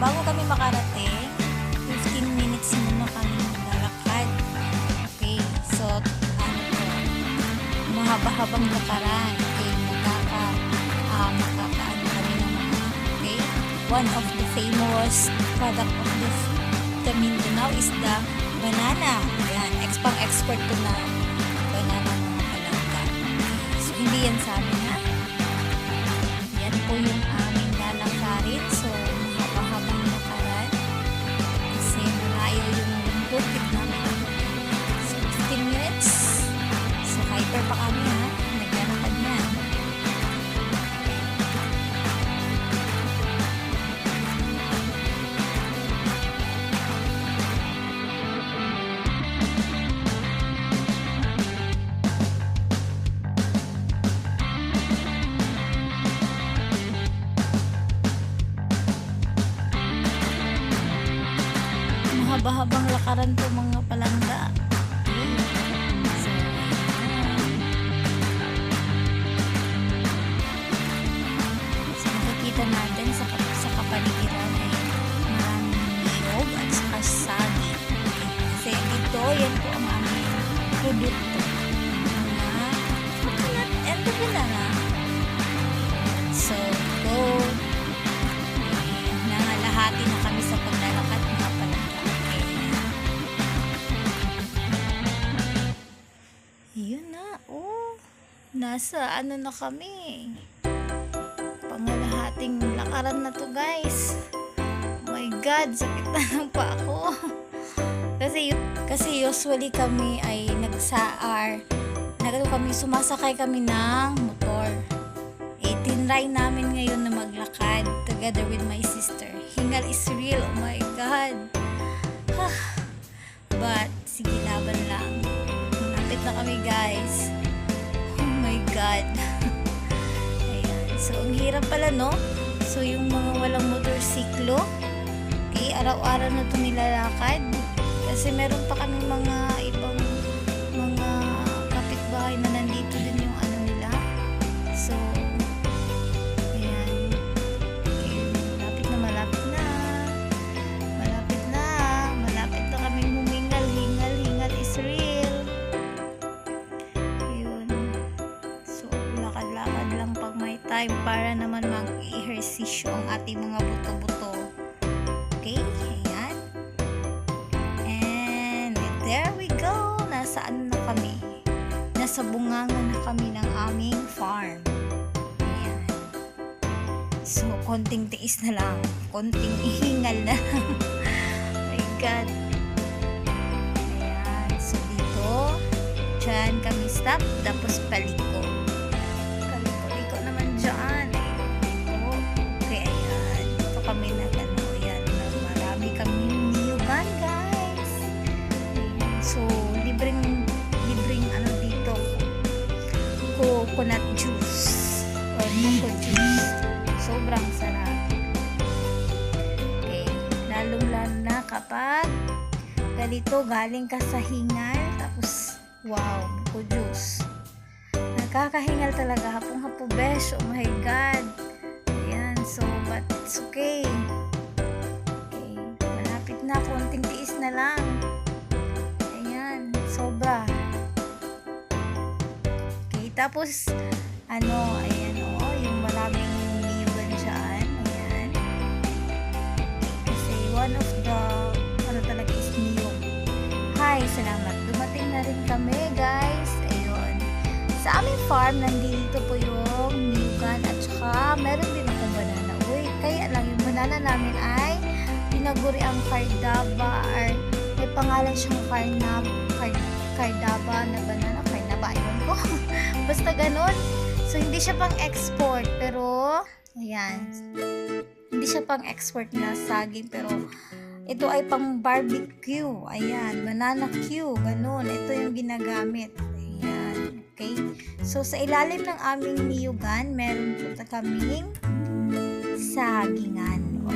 bago kami makarating, 15 minutes muna kami naglalakad. Okay, so ano to, mahaba-habang lakaran. Okay, makakaano kami ng mga, okay, one of the famous product of the Mindanao is the banana. Ayan, expert to na banana mga palangga. So, hindi yan sa amin, ha? Yan po yung aming lalakarin. So, mahaba-habang lakaran. Kasi malayo yung bukid namin. So, 15 minutes. So, hyper pa kami, ha? Naglalakad na. Mahaba-habang lakaran po mga palangga. So, so makikita natin sa kapaligiran ay maraming niyog at saka saging. Kasi dito, yan po ang aming produkto. Mga coconut and the banana. So, go. Nangalahati na kami sa paglalakad mga palangga. Yun na, oh. Nasa ano na kami. Pangalahating lakaran na to, guys. Oh my God, sakit na lang pa ako. Kasi usually kami ay sumasakay kami ng motor. Tinry namin ngayon na maglakad together with my sister. Hingal is real, oh my God. But, sige, laban lang. Malapit na kami, guys. Oh my God. Ayan. So, ang hirap pala, no? So, yung mga walang motorsiklo, okay, araw-araw na ito nilalakad. Kasi meron pa kami mga ibang mga kapitbahay na nandito din yung ano nila. So, ayan. Okay, malapit na. Malapit na kami humingal. Hingal is real. Ayun. So, lakad-lakad lang pag may time para naman mag-ehersisyo ang ating mga buto-buto. Okay? Ayan. And there we go. Nasaan na kami? Nasa bungangan na kami ng aming farm. Ayan. So, konting tiis na lang. Konting ihingal na lang. Oh my God. Ayan. So, dito, dyan kami stop. Tapos paliko. Paliko naman dyan. Paliko. Okay, ayan. Dito kami nagano. Ayan. Marami kami niyugan, guys. Ayan. So, libreng ano dito. Coconut juice. Or coco juice. Sobrang sarap. Okay. Lalong-lalo na kapag ganito, galing ka sa hingal. Tapos, wow, buko juice. Nakakahingal talaga. Hapong-hapo, besh. Oh my God. Ayan. So, but it's okay. Okay. Malapit na. Konting tiis na lang. Ayan. Sobra. Okay. Tapos, ayan, yung maraming niyugan dyan. Ayan. Kasi one of the, talaga is niyog. Hi, salamat. Dumating na rin kami, guys. Ayun. Sa aming farm, nandito po yung niyugan at saka meron din akong banana. Uy, kaya lang yung banana namin ay pinaguri ang Cardaba or may pangalan siyang Cardaba na banana. Cardaba, ayun ko. Basta ganun. So, hindi siya pang export, pero, ayan, hindi siya pang export na saging, pero, ito ay pang barbecue, ayan, banana Q, ganun, ito yung ginagamit, ayan, okay, so, sa ilalim ng aming niyugan, meron po kaming sagingan, or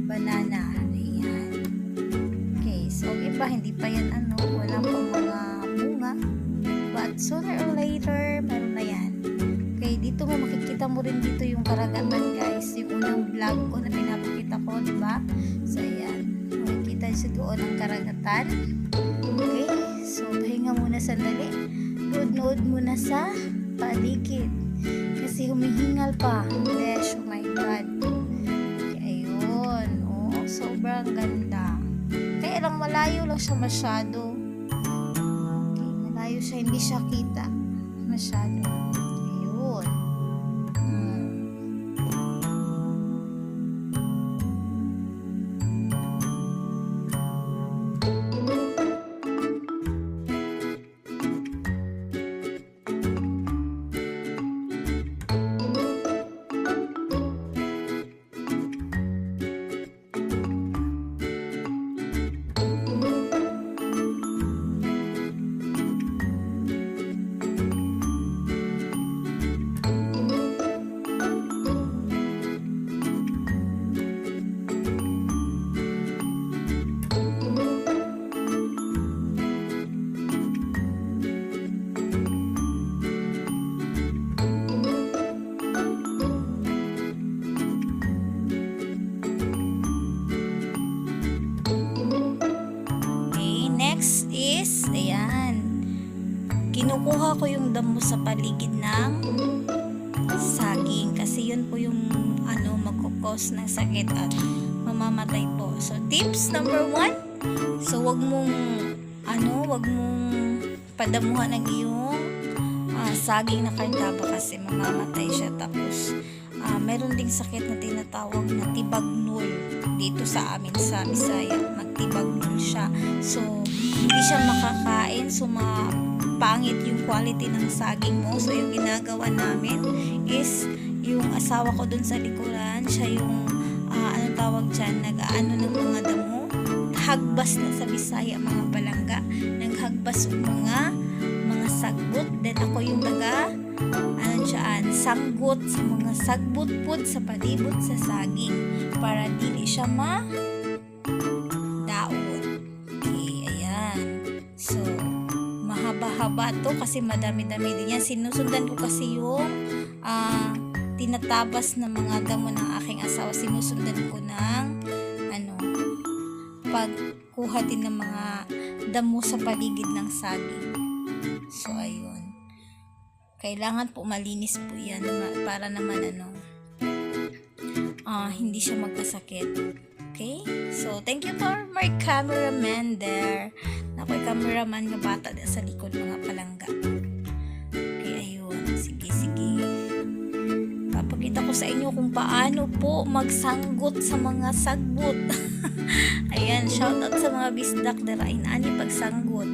banana, ayan, okay, so, iba, hindi pa yan, wala pang mga bunga, but, sooner or later, meron na yan. Okay, Okay, dito mo makikita mo rin dito yung karagatan guys. Yung unang vlog ko na pinapakita ko, diba? So, ayan. Makikita sa doon ang karagatan. Okay, so pahinga muna sandali. Nood-nood muna sa paligid. Kasi humihingal pa. Besh, oh my God. Okay, ayun. Oh, sobrang ganda. Kaya lang malayo lang siya masyado. Okay, malayo siya. Hindi siya kita masyado. Ayun. Next is, ayan, kinukuha ko yung damo sa paligid ng saging kasi yun po yung magkukos ng sakit at mamamatay po. So tips number 1, so wag mong padamuhan ng iyong saging na kartaba kasi mamamatay siya. Tapos meron ding sakit na tinatawag na tibagnol dito sa amin sa Bisaya. Magtibagnol siya. So, hindi siya makakain. So, pangit yung quality ng saging mo. So, yung ginagawa namin is yung asawa ko dun sa likuran, siya yung anong tawag dyan, nag-aano ng mga damo. Hagbas na sa Bisaya, mga palangga. Naghagbas yung mga sagbot. Then, ako yung sanggot sa mga sagbot pod sa palibot sa saging para dili siya daon. Okay, ayan. So, mahaba-haba to kasi madami-dami din yan. Sinusundan ko kasi yung tinatabas na mga damo ng aking asawa. Sinusundan ko ng pagkuha din ng mga damo sa paligid ng saging. So, ayun. Kailangan po malinis po yan para naman hindi siya magkasakit. Okay? So, thank you for my cameraman there. Ako'y cameraman nga bata sa likod mga palangga. Okay, ayun. Sige. Papakita ko sa inyo kung paano po magsanggot sa mga sagbot. Ayan, shoutout sa mga bisdak na ani pagsanggot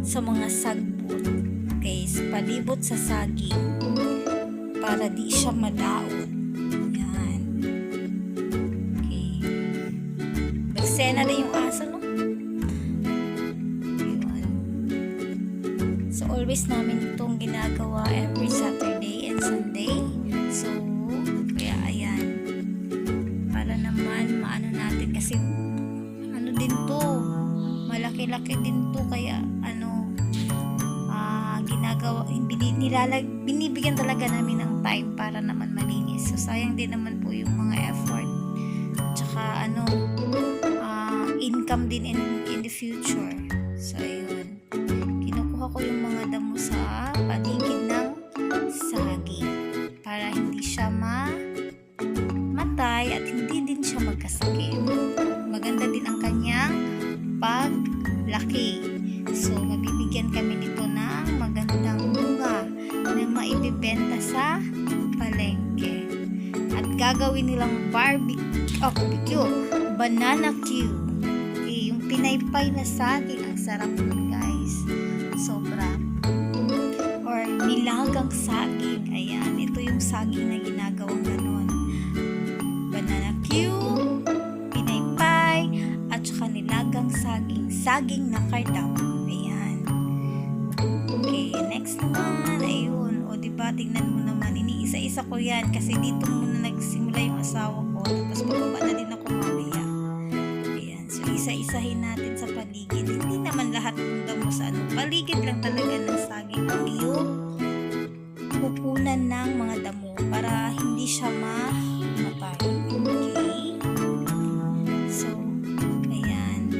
sa mga sagbot. Okay, palibot sa saging para di siya madaot. Yan. Okay. Nagsena na yung aso, no? Yun. So, always namin itong ginagawa every Saturday and Sunday. So, kaya ayan. Para naman maano natin kasi din to. Malaki-laki din to kaya binibigyan talaga namin ng time para naman malinis. So, sayang din naman po yung mga effort. Tsaka, income din in the future. So, ayun. Kinukuha ko yung mga damo sa paligid ng saging para hindi siya matay at hindi din siya magkasakit. Maganda din ang kanyang paglaki. So, mabibigyan kami nito ng magandang bunga na maibibenta sa palengke. At gagawin nilang barbecue, banana cue. Okay, yung pinaypay na saging, ang sarap nun guys. Sobra. Or nilagang saging. Ayan, ito yung saging na ginagawang ganon. Banana cue, pinaypay, at saka nilagang saging. Saging na kartaba. Okay, next naman, ayun. O, diba, tingnan mo naman, iniisa-isa ko yan kasi dito muna nagsimula yung asawa ko. Tapos pababa na din ako mamaya. Ayan, so isa-isahin natin sa paligid. Hindi naman lahat ng damo sa paligid lang talaga ng saging ang iyong kukunan puhunan ng mga damo para hindi siya mamatay. Okay? So, ayan.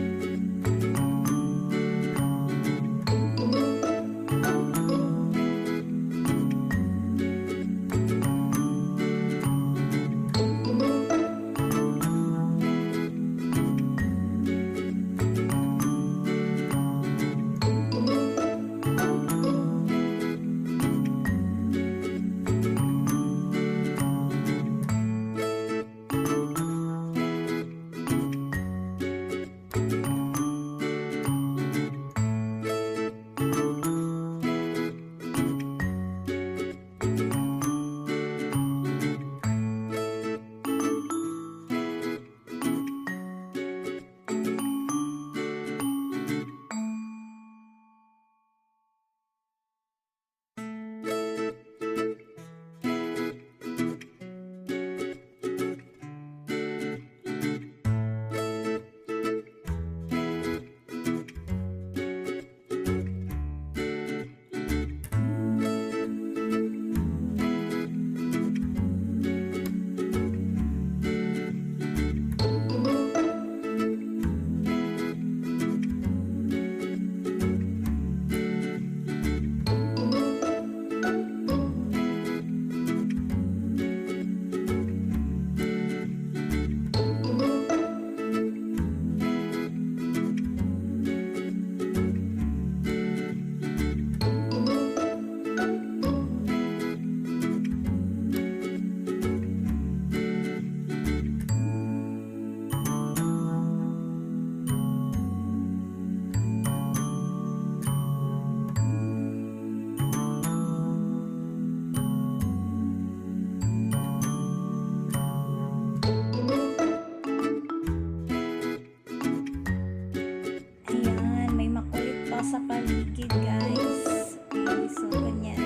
Ayan, may makulit pa sa paligid, guys. Okay, so ganyan.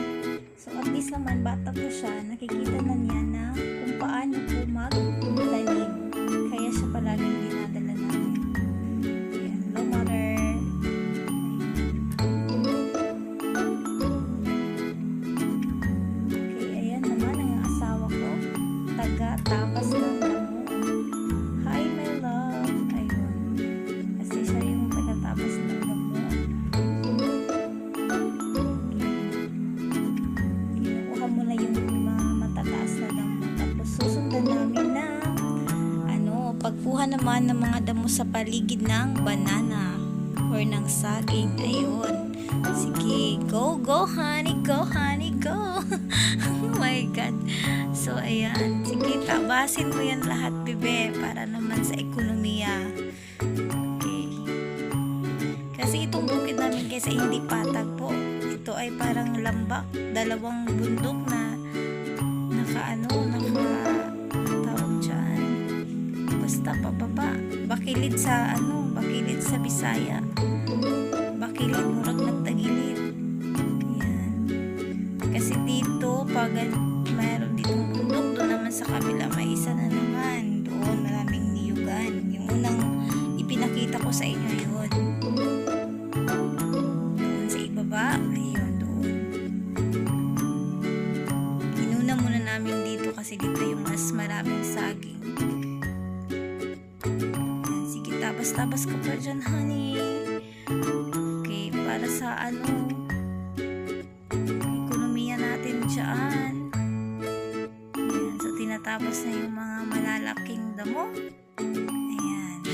So at least naman bata po siya, nakikita na niya na kung paano po magtanim. Kaya siya palaging dinadala namin. Ayan, low mother. Okay, ayan naman ang asawa ko. Taga-tapas ng damo. Hi, my love. Ayun. Kasi siya yung taga-tapas ng damo. Kinukuha mo na yung mga matataas na damo. Tapos susundan namin na pagkuha naman ng mga damo sa paligid ng banana or ng saging. Ayun. Sige, go, go, honey, go, honey, go. Oh my God. So, ayan. Sige, tabasin mo yan lahat, bebe, para naman sa ekonomiya. Okay. Kasi itong bukid namin, guys, ay hindi patag po. Ito ay parang lambak. Dalawang bundok na tawag dyan. Basta pababa. Bakilid sa Bisaya. Bakilid, murag nagtagilid. Yan. Kasi dito, pag mayroon ditong bundok, doon naman sa kabila, may isa na naman. Doon, maraming niyugan. Yung unang ipinakita ko sa inyo yun. Doon sa ibaba, ayun, doon. Inuna muna namin dito kasi dito yung mas maraming saging. Yan, sige, tabas-tabas ka pa dyan, honey. Okay, para sa ekonomiya natin dyan. Ayan, so tinatapos na yung mga malalaking damo. Ayan.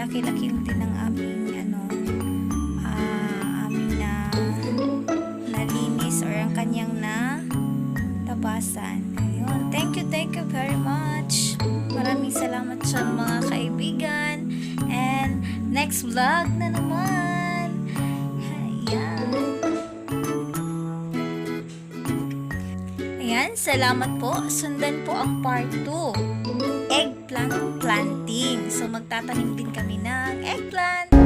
malaki-laki din ang aming aming nalinis or ang kanyang na tabasan. Ayun. Thank you very much. Maraming salamat sa mga kaibigan. And next vlog na naman. Ayan. Ayan, salamat po. Sundan po ang part 2. Eggplant planting. So magtatanim din kami ng eggplant.